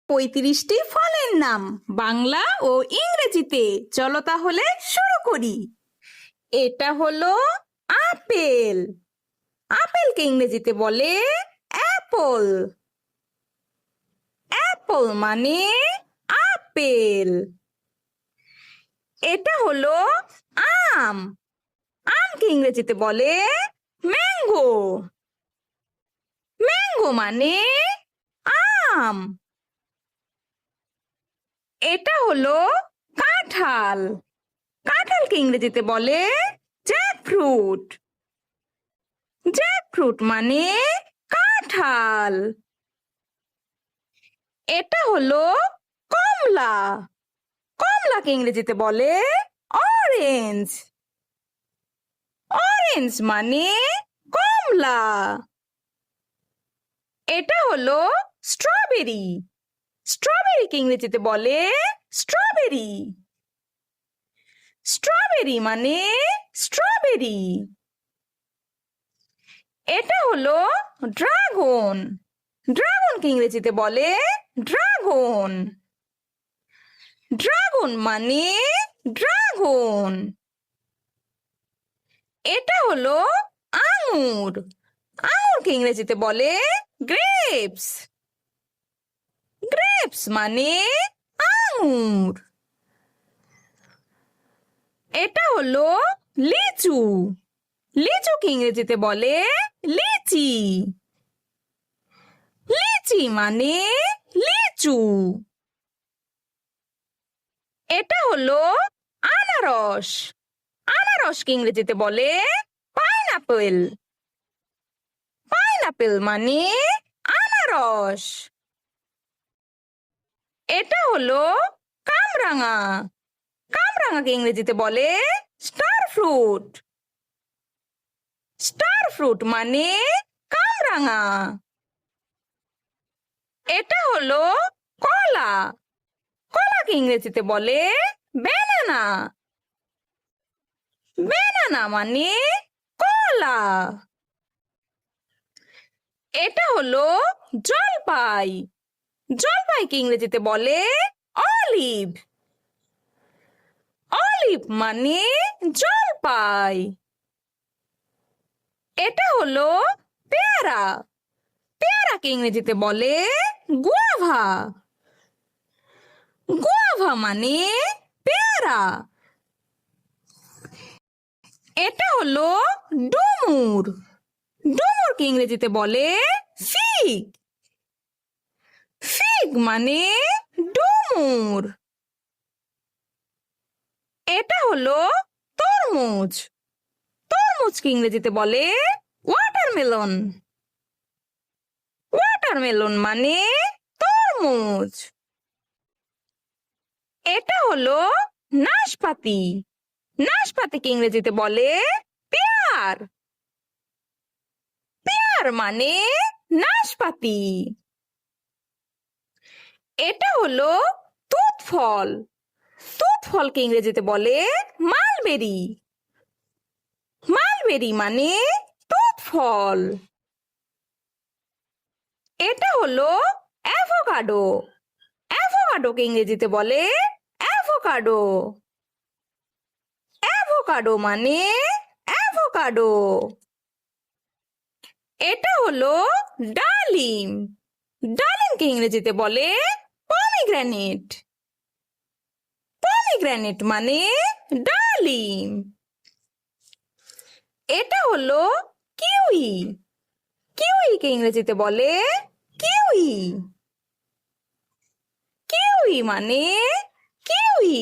35টি ফলের নাম বাংলা ও ইংরেজিতে। চলো তাহলে শুরু করি। এটা হলো আপেল। আপেলকে ইংরেজিতে বলে অ্যাপল। অ্যাপল মানে আপেল। এটা হলো আম। আমকে ইংরেজিতে বলে ম্যাঙ্গো। ম্যাঙ্গো মানে আম। এটা হলো কাঁঠাল। কাঁঠালকে ইংরেজিতে বলে জ্যাকফ্রুট। জ্যাকফ্রুট মানে কাঁঠাল। এটা হলো কমলা। কমলাকে ইংরেজিতে বলে অরেঞ্জ। অরেঞ্জ মানে কমলা। এটা হলো স্ট্রবেরি। স্ট্রবেরিকে ইংরেজিতে বলে স্ট্রবেরি। স্ট্রবেরি মানে স্ট্রবেরি। এটা হলো ড্রাগন। ড্রাগনকে ইংরেজিতে বলে ড্রাগন। ড্রাগন মানে ড্রাগন। এটা হলো আঙুর। আঙুরকে ইংরেজিতে বলে গ্রেপস। গ্রেপস মানে আঙুর। এটা হলো লিচু। লিচুকে ইংরেজিতে বলে লিচি। লিচি মানে লিচু। এটা হলো আনারস। আনারসকে ইংরেজিতে বলে পাইনাপেল। পাইনাপেল মানে আনারস। এটা হলো কামরাঙা। কামরাঙাকে ইংরেজিতে বলে স্টার ফ্রুট। স্টার ফ্রুট মানে কামরাঙা। এটা হলো কলা। কলাকে ইংরেজিতে বলে ব্যানানা। ব্যানানা মানে কলা। এটা হলো জলপাই। জলপাইকে ইংরেজিতে বলে অলিভ। অলিভ মানে জলপাই। এটা হলো পেয়ারা। পেয়ারাকে ইংরেজিতে বলে গুয়াভা। গুয়াভা মানে পেয়ারা। এটা হলো ডুমুর। ডুমুরকে ইংরেজিতে বলে ফিগ। ফিগ মানে ডুমুর। এটা হলো তরমুজ। তরমুজকে ইংরেজিতে বলে ওয়াটারমেলন। ওয়াটারমেলন মানে তরমুজ। এটা হলো নাশপাতি। নাশপাতিকে ইংরেজিতে বলে পেয়ার। পেয়ার মানে নাশপাতি। এটা হলো তুত ফল। তুত ফলকে ইংরেজিতে বলে মালবেরি। মালবেরি মানে তুত ফল। এটা হলো অ্যাভোকাডো। অ্যাভোকাডোকে ইংরেজিতে বলে অ্যাভোকাডো। অ্যাভোকাডো মানে অ্যাভোকাডো। এটা হলো ডালিম। ডালিমকে ইংরেজিতে বলে পমিগ্রেনেট। পমিগ্রেনেট মানে ডালিম। এটা হলো কিউই। কিউইকে ইংরেজিতে বলে কিউই। কিউই মানে কিউই।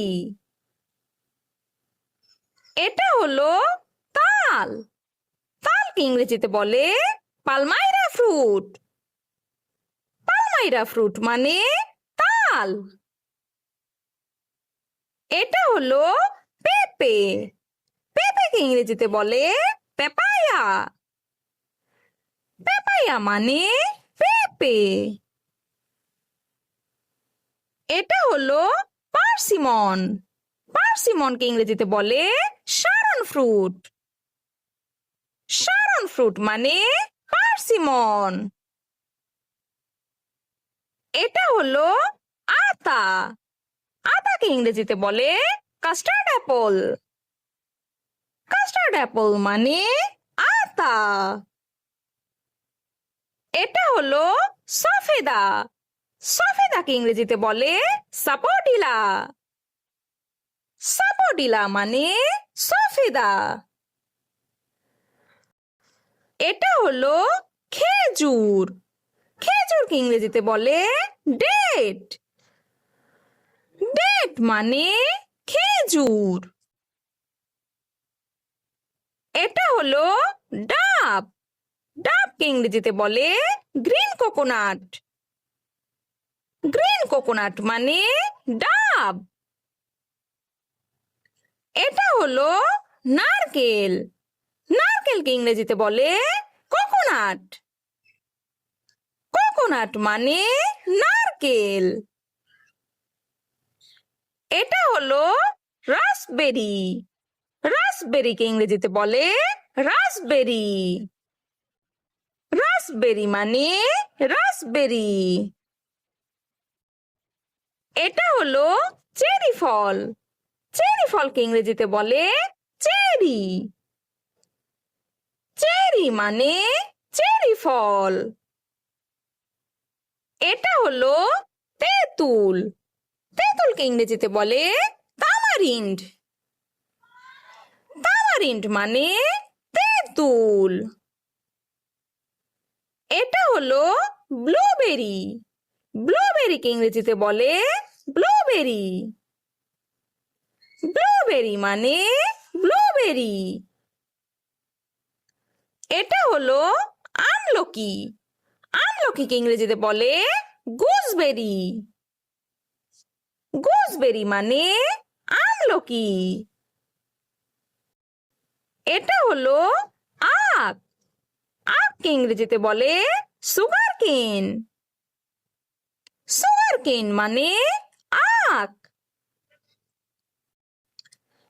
এটা হলো তাল। তালকে ইংরেজিতে বলে পালমাইরা ফ্রুট। পালমাইরা ফ্রুট মানে তাল। এটা হলো পেঁপে। পেঁপেকে ইংরেজিতে বলে পেপায়া। পেপায়া মানে পেঁপে। এটা হলো পার্সিমন। পার্সিমনকে ইংরেজিতে বলে শারন ফ্রুট। শারন ফ্রুট মানে পার্সিমন। এটা হলো আতা আতাকে ইংরেজিতে বলে কাস্টার্ড অ্যাপল। কাস্টার্ড অ্যাপল মানে আতা। এটা হলো সফেদা। সফেদাকে ইংরেজিতে বলে সাপোর্টিলা। সাপোর্টিলা মানে সফেদা। এটা হলো খেজুর। খেজুরকে ইংরেজিতে বলে ডেট। ডেট মানে খেজুর। এটা হলো ডাব। ডাবকে ইংরেজিতে বলে গ্রিন কোকোনাট। গ্রিন কোকোনাট মানে ডাব। এটা হলো নারকেল। নারকেলকে ইংরেজিতে বলে কোকোনাট। কোকোনাট মানে নারকেল। এটা হলো রাসবেরি। রাসবেরিকে ইংরেজিতে বলে রাসবেরি। রাসবেরি মানে রাসবেরি। এটা হলো চেরি ফল। চেরি ফলকে ইংরেজিতে বলে চেরি। চেরি মানে চেরি ফল। এটা হলো তেঁতুল। তেঁতুলকে ইংরেজিতে বলে তামারিন্ড। তামারিন্ড মানে তেঁতুল। এটা হলো ব্লুবেরি। ব্লুবেরিকে ইংরেজিতে বলে ব্লুবেরি। ব্লুবেরি মানে ব্লুবেরি। এটা হলো আমলকি। আমলকিকে ইংরেজিতে বলে গুজবেরি। গুজবেরি মানে আমলকি। এটা হলো আখ। আখকে ইংরেজিতে বলে সুগার কেন। সুগার কেন মানে আখ।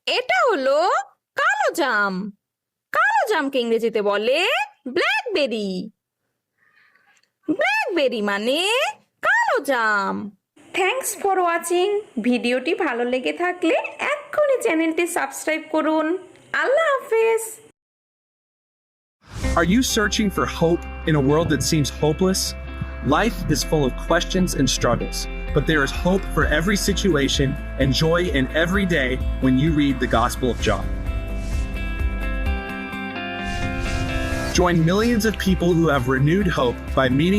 এটা হলো কালো জাম। কালো জামকে ইংরেজিতে বলে ব্ল্যাকবেরি। ব্ল্যাকবেরি মানে কালো জাম। Thanks for watching. ভিডিওটি ভালো লেগে থাকলে এক্ষুনি চ্যানেলটি সাবস্ক্রাইব করুন। আল্লাহ হাফেজ। Are you searching for hope in a world that seems hopeless? Life is full of questions and struggles, but there is hope for every situation and joy in every day when you read the Gospel of John. Join millions of people who have renewed hope by meeting